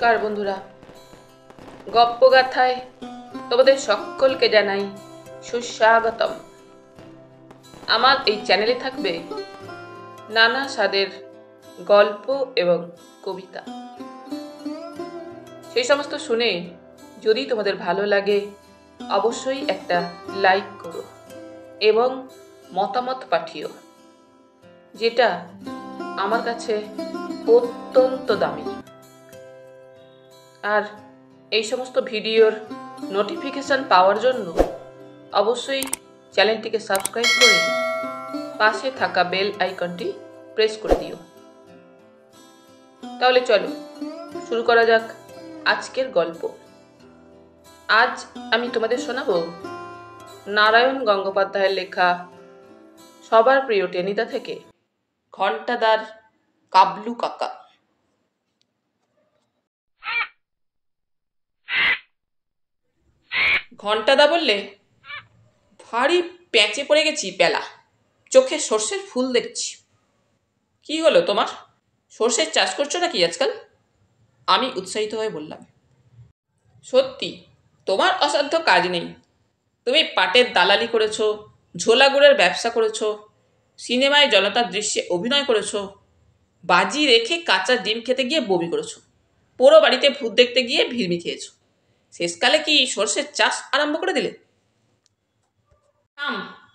নমস্কার বন্ধুরা, গপ্পগাথায় তোমাদের সকলকে জানাই সুস্বাগতম। আমার এই চ্যানেলে থাকবে নানা স্বাদের গল্প এবং কবিতা। সেই সমস্ত শুনে যদি তোমাদের ভালো লাগে অবশ্যই একটা লাইক করো এবং মতামত পাঠিও, যেটা আমার কাছে অত্যন্ত দামি। আর এই সমস্ত ভিডিওর নোটিফিকেশন পাওয়ার জন্য অবশ্যই চ্যানেলটিকে সাবস্ক্রাইব করে পাশে থাকা বেল আইকনটি প্রেস করে দিও। তাহলে চলো শুরু করা যাক আজকের গল্প। আজ আমি তোমাদের শোনাবো নারায়ণ গঙ্গোপাধ্যায়ের লেখা সবার প্রিয় টেনিদা থেকে ঘণ্টাদার কাবলু কাকা। ঘণ্টাদা বললে, ভারী প্যাঁচে পড়ে গেছি পেলা, চোখে সর্ষের ফুল দেখছি। কি হলো তোমার, সর্ষের চাষ করছো নাকি আজকাল? আমি উৎসাহিত হয়ে বললাম, সত্যি তোমার অসাধ্য কাজ নেই। তুমি পাটের দালালি করেছো, ঝোলা গুড়ের ব্যবসা করেছো, সিনেমায় জনতার দৃশ্যে অভিনয় করেছো, বাজি রেখে কাঁচা ডিম খেতে গিয়ে বমি করেছো, পুরো বাড়িতে ভূত দেখতে গিয়ে ভিড়মি খেয়েছো, শেষকালে কি সর্ষের চাষ আরম্ভ করে দিলে?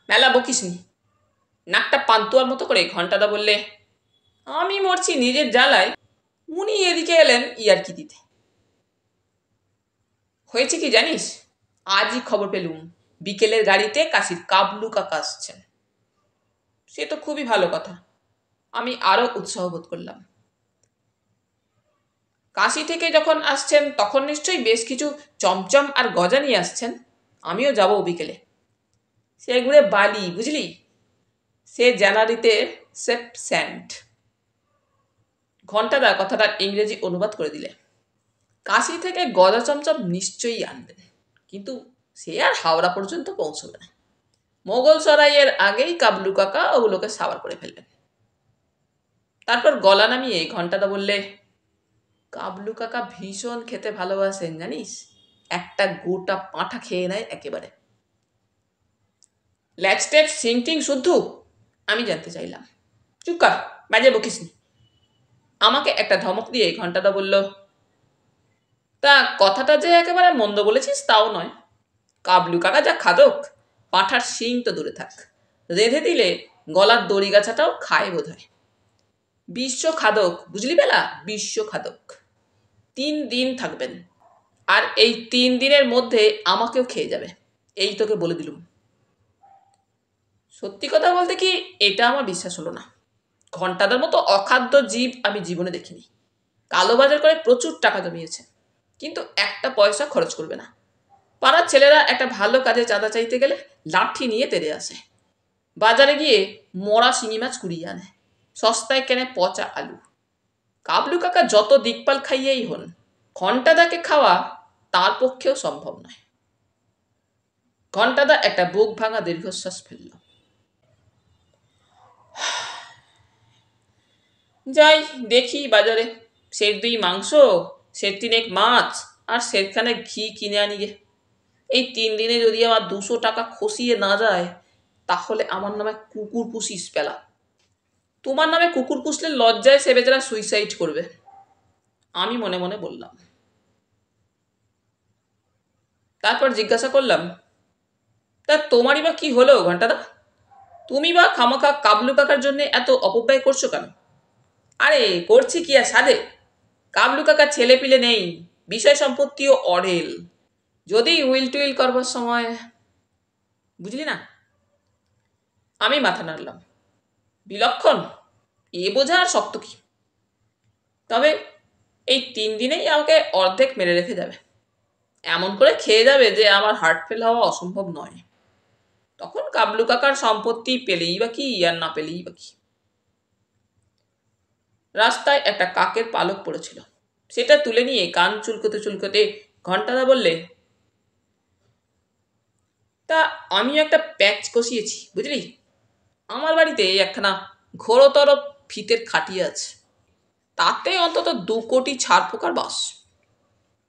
মেলা বকিসনি। নাকটা পান্তুয়ার মতো করে ঘণ্টাদা বললে, আমি মরছি নিজের জ্বালায়, উনি এদিকে এলেন ইয়ার্কি দিতে। হয়েছে কি জানিস, আজই খবর পেলুম বিকেলের গাড়িতে কাশির কাবলু কাকা আসছেন। সে তো খুবই ভালো কথা। আমি আরো উৎসাহ বোধ করলাম। কাশি থেকে যখন আসছেন তখন নিশ্চয়ই বেশ কিছু চমচম আর গজা নিয়ে আসছেন। আমিও যাব বিকেলে। সে ঘুরে বালি, বুঝলি, সে জানুয়ারিতে সেপ স্যান্ড। ঘণ্টাদা কথাটার ইংরেজি অনুবাদ করে দিলে। কাশি থেকে গজা চমচম নিশ্চয়ই আনবেন, কিন্তু সে আর হাওড়া পর্যন্ত পৌঁছবে না। মোগল সরাইয়ের আগেই কাবলু কাকা ওগুলোকে সাবার করে ফেলবেন। তারপর গলা নামিয়ে ঘণ্টাদা বললে, কাবলু কাকা ভীষণ খেতে ভালোবাসেন জানিস, একটা গোটা পাঁঠা খেয়ে নেয় একেবারে। ল্যাচটেপ সিংটিং শুদ্ধ? আমি জানতে চাইলাম। চুপ কর, বাজে বকিসনি। আমাকে একটা ধমক দিয়ে ঘণ্টাদা বলল, তা কথাটা যে একেবারে মন্দ বলেছিস তাও নয়। কাবলু কাকা যা খাদক, পাঁঠার শিং তো দূরে থাক, রেঁধে দিলে গলার দড়ি গাছাটাও খায় বোধ হয়। বিশ্ব খাদক, বুঝলি বেলা, বিশ্ব খাদক। 3 দিন থাকবেন, আর এই 3 দিনের মধ্যে আমাকেও খেয়ে যাবে, এই তোকে বলে দিলুম। সত্যি কথা বলতে কি, এটা আমার বিশ্বাস হলো না। ঘণ্টাদার মতো অখাদ্য জীব আমি জীবনে দেখিনি। কালোবাজার করে প্রচুর টাকা জমিয়েছে, কিন্তু একটা পয়সা খরচ করবে না। পাড়ার ছেলেরা একটা ভালো কাজে চাঁদা চাইতে গেলে লাঠি নিয়ে তেড়ে আসে। বাজারে গিয়ে মরা শিঙি মাছ কুড়িয়ে আনে, সস্তায় কেনে পচা আলু। কাবলু কাকা যত দিকপাল খাইয়েই হন, ঘণ্টাদাকে খাওয়া তার পক্ষেও সম্ভব নয়। ঘণ্টাদা একটা বুক ভাঙা দীর্ঘশ্বাস ফেলল। যাই দেখি বাজারে, সের 2 মাংস, সের 3 মাছ আর সেরখানে ঘি কিনে আনি গে। এই 3 দিনে যদি আমার 200 টাকা খসিয়ে না যায়, তাহলে আমার নামে কুকুর পুষিস পেলা। তোমার নামে কুকুর পুষলে লজ্জায় সে বেচারা সুইসাইড করবে, আমি মনে মনে বললাম। তারপর জিজ্ঞাসা করলাম, তা তোমারই বা কি হলো ঘণ্টাদা? তুমি বা খামাখা কাবলু কাকার জন্য এত অপব্যয় করছো কেন? আরে করছি কি আর সাধে, কাবলু কাকার ছেলে পিলে নেই, বিষয় সম্পত্তিও অঢেল। যদি উইল টুইল করবার সময়, বুঝলি না। আমি মাথা নাড়লাম। বিলক্ষণ, এ বোঝা আর শক্ত কি। তবে এই 3 দিনেই আমাকে অর্ধেক মেরে রেখে যাবে, এমন করে খেয়ে যাবে যে আমার হার্ট ফেল হওয়া অসম্ভব নয়। তখন কাবলু কাকার সম্পত্তি পেলেই বা কি আর না পেলেই বা কি। রাস্তায় একটা কাকের পালক পড়েছিল, সেটা তুলে নিয়ে কান চুলকোতে চুলকোতে ঘণ্টাদা বললে, তা আমি একটা প্যাচ কষিয়েছি বুঝলি। আমার বাড়িতে একখানা ঘোরতর ফিতের খাটিয়ে আছে, তাতে অন্তত 2 কোটি ছাড় পোকার বাস।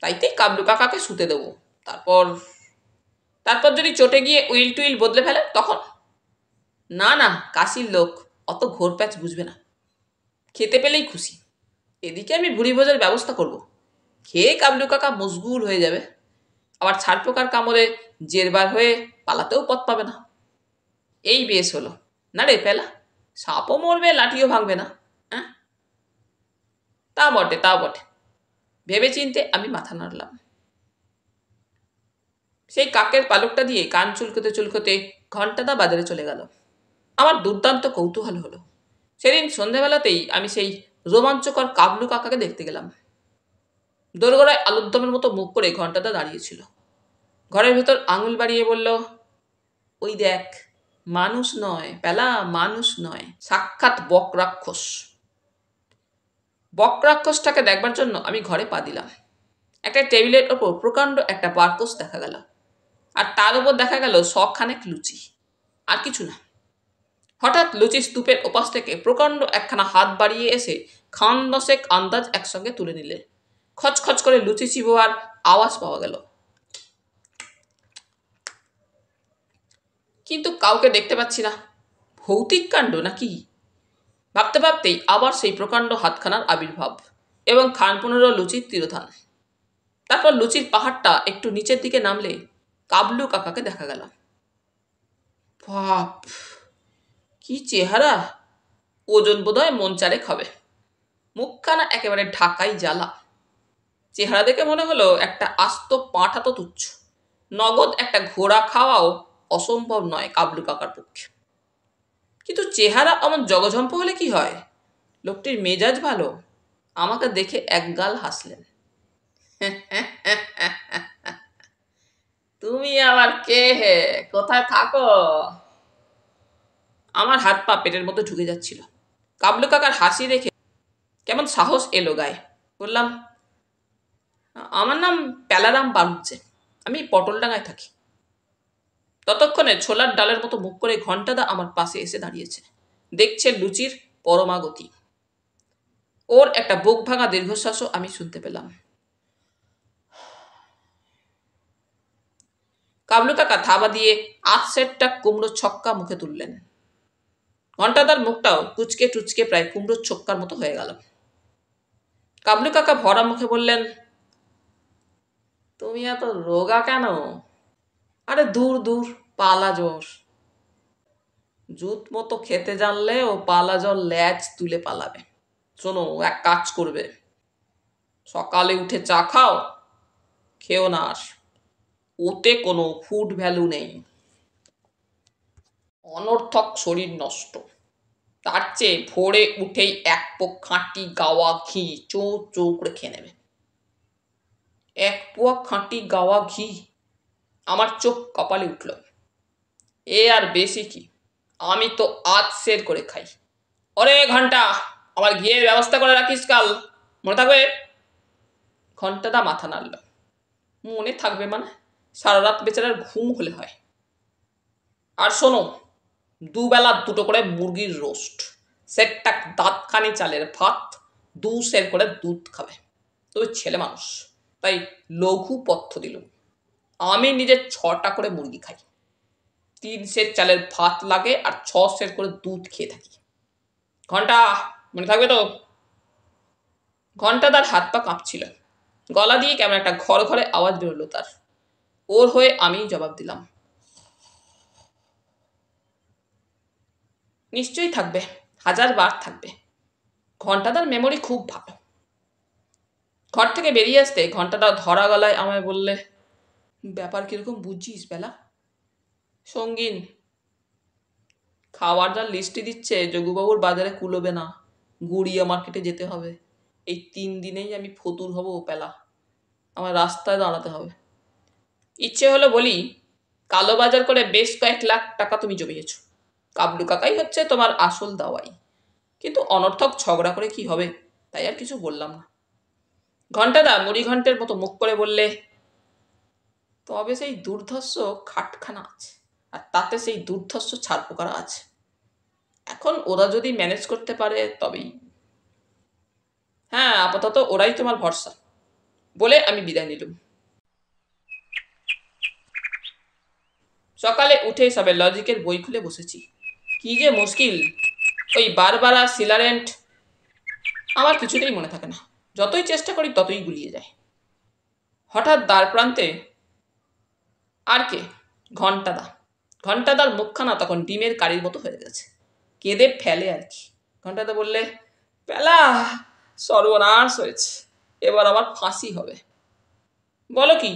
তাইতেই কাবলু কাকাকে শুতে দেবো। তারপর তারপর যদি চটে গিয়ে উইল টুইল বদলে ফেলে তখন? না না, কাশির লোক, অত ঘোর প্যাচ বুঝবে না। খেতে পেলেই খুশি। এদিকে আমি ভুড়ি ভোজের ব্যবস্থা করব। খেয়ে কাবলু কাকা মশগুল হয়ে যাবে। আবার ছাড়পোকার কামড়ে জেরবার হয়ে পালাতেও পথ পাবে না। এই বেশ হলো। না রে পেলা, সাপও মরবে, লাঠিও ভাঙবে না। হ্যাঁ, তা বটে তা বটে। ভেবে চিনতে আমি মাথা নাড়লাম। সেই কাকের পালকটা দিয়ে কান চুলকোতে চুলকোতে ঘন্টাদা বাজারে চলে গেল। আমার দুর্দান্ত কৌতূহল হলো। সেদিন সন্ধ্যাবেলাতেই আমি সেই রোমাঞ্চকর কাবলু কাকাকে দেখতে গেলাম। দোরগোড়ায় আলুদ্দমের মতো মুখ করে ঘন্টাদা দাঁড়িয়েছিল। ঘরের ভেতর আঙুল বাড়িয়ে বলল, ওই দেখ, মানুষ নয় পেলা, মানুষ নয়, সাক্ষাৎ বক রাক্ষস। বক রাক্ষসটাকে দেখবার জন্য আমি ঘরে পা দিলাম। একটা টেবিলের ওপর প্রকাণ্ড একটা বারকোষ দেখা গেল, আর তার উপর দেখা গেল শখানেক লুচি, আর কিছু না। হঠাৎ লুচি স্তূপের ওপাশ থেকে প্রকাণ্ড একখানা হাত বাড়িয়ে এসে খান দশেক আন্দাজ একসঙ্গে তুলে নিলে। খচখচ করে লুচি চিবোয়ার আওয়াজ পাওয়া গেল, কিন্তু কাউকে দেখতে পাচ্ছি না। ভৌতিক কাণ্ড নাকি? ভাবতে ভাবতেই আবার সেই প্রকাণ্ড হাতখানার আবির্ভাব এবং খান 15 লুচির তিরোধান। তারপর লুচির পাহাড়টা একটু নিচের দিকে নামলে কাবলু কাকাকে দেখা গেল। বাপ, কি চেহারা! ওজন বোধহয় মন চারেক হবে। মুখখানা একেবারে ঢাকাই জ্বালা। চেহারা দেখে মনে হলো একটা আস্ত পাঁঠা তো তুচ্ছ। নগদ একটা ঘোড়া খাওয়াও অসম্ভব নয় কাবলু কাকার পক্ষে। কিন্তু চেহারা অমন জগঝম্প হলে কি হয়? লোকটির মেজাজ ভালো। আমাকে দেখে একগাল হাসলেন। তুমি আবার কে হে, কোথায় থাকো? আমার হাত পা পেটের মধ্যে ঢুকে যাচ্ছিল। কাবলু কাকার হাসি দেখে কেমন সাহস এলো গায়ে। বললাম, আমার নাম প্যালারাম বাড়ুচ্ছে, আমি পটলডাঙ্গায় থাকি। ততক্ষণে ছোলার ডালের মতো মুখ করে ঘন্টাদা আমার পাশে এসে দাঁড়িয়েছে। দেখছে লুচির পরমাগতি। ওর একটা বুক ভাঙা দীর্ঘশ্বাসও আমি শুনতে পেলাম। কাবলু কাকা থাবা দিয়ে 8 সেটটা কুমড়ো ছক্কা মুখে তুললেন। ঘন্টাদার মুখটাও টুচকে টুচকে প্রায় কুমড়োর ছক্কার মতো হয়ে গেল। কাবলু কাকা ভরা মুখে বললেন, তুমি এত রোগা কেন? আরে দূর দূর, পালা জ্বর। জুত মতো খেতে জানলে ও পালা জ্বর ল্যাজ তুলে পালাবে। শোনো, এক কাজ করবে, সকালে উঠে চা খাও, খেও না আর। ওতে কোনো ফুড ভ্যালু নেই, অনর্থক শরীর নষ্ট। তার চেয়ে ভোরে উঠেই এক পোক খাঁটি গাওয়া ঘি চৌ চৌ করে খেয়ে নেবে। 1 পোয়া খাঁটি গাওয়া ঘি! আমার চোখ কপালে উঠল। এ আর বেশি কি, আমি তো আধ সের করে খাই। ওরে ঘন্টা, আমার ঘিয়ের ব্যবস্থা করে রাখিস কাল, মনে থাকবে? ঘন্টাদা মাথা নাড়ল। মনে থাকবে মানে? সারা রাত বেচারার ঘুম হলে হয়। আর শোনো, 2 বেলা 2টো করে মুরগির রোস্ট, সেটটা দাঁতখানি চালের ভাত, 2 সের করে দুধ খাবে। তবে ছেলে মানুষ, তাই লঘু পথ্য দিল। আমি নিজে 6টা করে মুরগি খাই, 3 সের চালের ভাত লাগে, আর 6 সের করে দুধ খেয়ে থাকি। ঘন্টা, মনে থাকবে তো? ঘন্টাদার হাত পা কাঁপছিল। গলা দিয়ে কেমন একটা ঘর ঘরে আওয়াজ বেরোলো তার। ওর হয়ে আমিই জবাব দিলাম, নিশ্চয়ই থাকবে, 1000 বার থাকবে। ঘন্টাদার মেমোরি খুব ভালো। ঘর থেকে বেরিয়ে আসতে ঘন্টাদা ধরা গলায় আমায় বললে, ব্যাপার কিরকম বুঝছিস বেলা? সঙ্গীন, খাওয়ার যা লিস্টি দিচ্ছে যোগুবাবুর বাজারে কুলোবে না, গুড়িয়া মার্কেটে যেতে হবে। এই 3 দিনেই আমি ফতুর হব পেলা, আমার রাস্তায় দাঁড়াতে হবে। ইচ্ছে হলো বলি, কালো বাজার করে বেশ কয়েক লাখ টাকা তুমি জমিয়েছ। কাবলু কাকাই হচ্ছে তোমার আসল দাওয়াই। কিন্তু অনর্থক ঝগড়া করে কি হবে, তাই আর কিছু বললাম না। ঘন্টাদা মুড়ি ঘন্টের মতো মুখ করে বললে, তবে সেই দুর্ধর্ষ খাটখানা আছে, আর তাতে সেই দুর্ধর্ষ ছাড়পোকারা আছে। এখন ওরা যদি ম্যানেজ করতে পারে তবেই। হ্যাঁ, আপাতত ওরাই তোমার ভরসা। বলে আমি বিদায় নিলুম। সকালে উঠে সবে লজিকের বই খুলে বসেছি। কি যে মুশকিল, ওই বারবারা সিলারেন্ট আমার কিছুতেই মনে থাকে না। যতই চেষ্টা করি ততই গুলিয়ে যায়। হঠাৎ দ্বার প্রান্তে আর কে, ঘণ্টাদা। ঘণ্টাদার মুখখানা তখন ডিমের কারির মতো হয়ে গেছে, কেঁদে ফেলে আর কি। ঘণ্টাদা বললে, পেলা, সর্বনাশ হয়েছে, এবার আমার ফাঁসি হবে। বলো কি,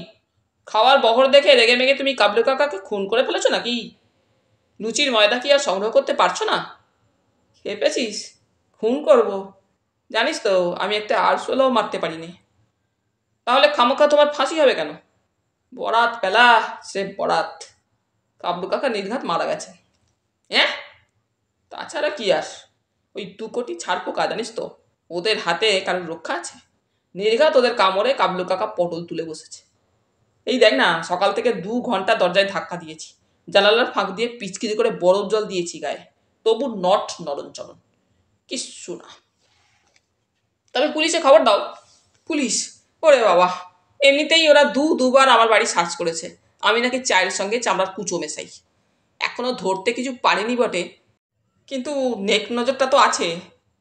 খাওয়ার বহর দেখে রেগে মেগে তুমি কাবলু কাকাকে খুন করে ফেলেছো নাকি? লুচির ময়দা কি আর সংগ্রহ করতে পারছো না? খেপেছিস? খুন করব? জানিস তো আমি একটা আরশোলাও মারতে পারিনি। তাহলে খামোখা তোমার ফাঁসি হবে কেন? বরাত পেলা, সে বরাত। কাবলু কাকা নির্ঘাত মারা গেছে। হ্যাঁ, তাছাড়া কি আর, ওই 2 কোটি ছাড় পোকা, জানিস তো ওদের হাতে কারোর রক্ষা আছে? নির্ঘাত ওদের কামড়ে কাবলু কাকা পটল তুলে বসেছে। এই দেখ না, সকাল থেকে 2 ঘন্টা দরজায় ধাক্কা দিয়েছি, জানালার ফাঁক দিয়ে পিচকিরি করে বরফ জল দিয়েছি গায়ে, তবু নট নরঞ্চরণ, কিচ্ছু না। তবে পুলিশে খবর দাও। পুলিশ? ওরে বাবা, এমনিতেই ওরা দুবার আমার বাড়ি সার্চ করেছে। আমি নাকি চায়ের সঙ্গে চামড়ার কুচো মেশাই। এখনো ধরতে কিছু পারিনি বটে, কিন্তু নেক নজরটা তো আছে।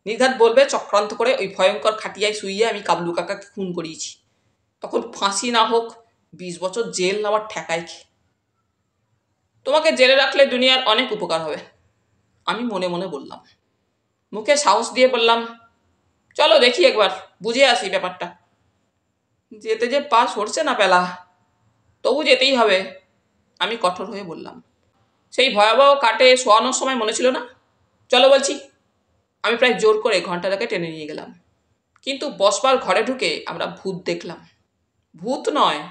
নির্ঘাত বলবে চক্রান্ত করে ওই ভয়ঙ্কর খাটিয়ায় শুইয়ে আমি কাবলু কাকাকে খুন করিয়েছি। তখন ফাঁসি না হোক, 20 বছর জেল আমার ঠেকায় কি। তোমাকে জেলে রাখলে দুনিয়ার অনেক উপকার হবে, আমি মনে মনে বললাম। মুখে সাহস দিয়ে বললাম, চলো দেখি একবার, বুঝে আসি ব্যাপারটা। যেতে যে পা সরছে না পেলা, তবু যেতেই হবে, আমি কঠোর হয়ে বললাম। সেই ভয়াবহ কাটে শোয়ানোর সময় মনে ছিল না? চলো বলছি। আমি প্রায় জোর করে ঘন্টাটাকে টেনে নিয়ে গেলাম, কিন্তু বসবার ঘরে ঢুকে আমরা ভূত দেখলাম। ভূত নয়,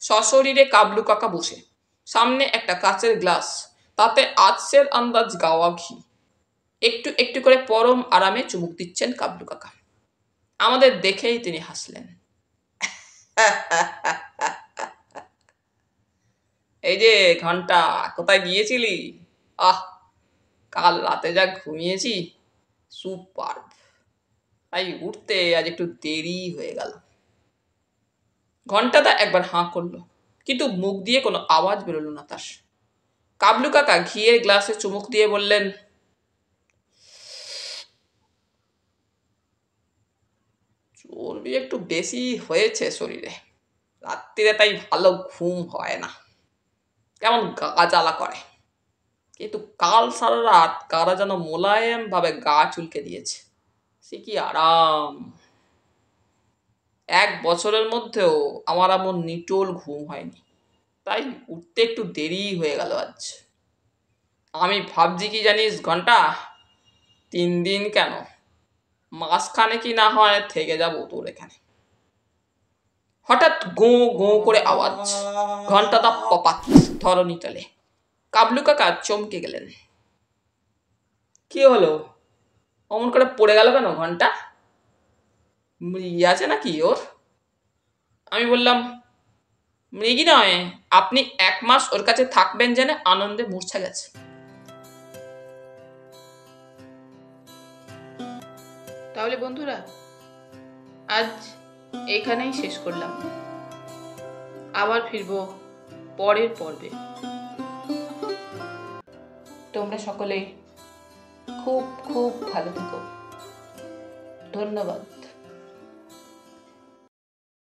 সশরীরে কাবলু কাকা বসে, সামনে একটা কাচের গ্লাস, তাতে আজসের আন্দাজ গাওয়া ঘি। একটু একটু করে পরম আরামে চুমুক দিচ্ছেন কাবলু কাকা। আমাদের দেখেই তিনি হাসলেন। এই যে ঘন্টা, কোথায় গিয়েছিলি? আহ, কাল রাতে যা ঘুমিয়েছি, সুপার, তাই উঠতে আজ একটু দেরি হয়ে গেল। ঘন্টাটা একবার হাঁ করলো, কিন্তু মুখ দিয়ে কোনো আওয়াজ বেরোলো না তার। কাবলু কাকা ঘিয়ের গ্লাসে চুমুক দিয়ে বললেন, চর্বি একটু বেশি হয়েছে শরীরে, রাত্রিরে তাই ভালো ঘুম হয় না, কেমন গা জ্বালা করে। কিন্তু কাল সারা রাত কারা যেন মোলায়েম ভাবে গা চুলকে দিয়েছে, সে কি আরাম। 1 বছরের মধ্যেও আমার এমন নিটোল ঘুম হয়নি, তাই উঠতে একটু দেরি হয়ে গেল আজ। আমি ভাবছি কি জানিস ঘন্টা, 3 দিন কেন, মাঝখানে কি না হয় থেকে যাবো তোর এখানে। হঠাৎ গো গো করে আওয়াজ, ঘন্টাটা পপাত ধরণী তলে। কাবলু কাকা চমকে গেলেন। কি হলো, অমন করে পড়ে গেল কেন ঘন্টা? মৃগী আছে নাকি ওর? আমি বললাম, মৃগী নয়, আপনি 1 মাস ওর কাছে থাকবেন জেনে আনন্দে মূর্ছা গেছে। তাহলে বন্ধুরা, আজ এখানেই শেষ করলাম। আবার ফিরবো পরের পর্বে। তোমরা সকলে খুব খুব ভালো থেকো। ধন্যবাদ।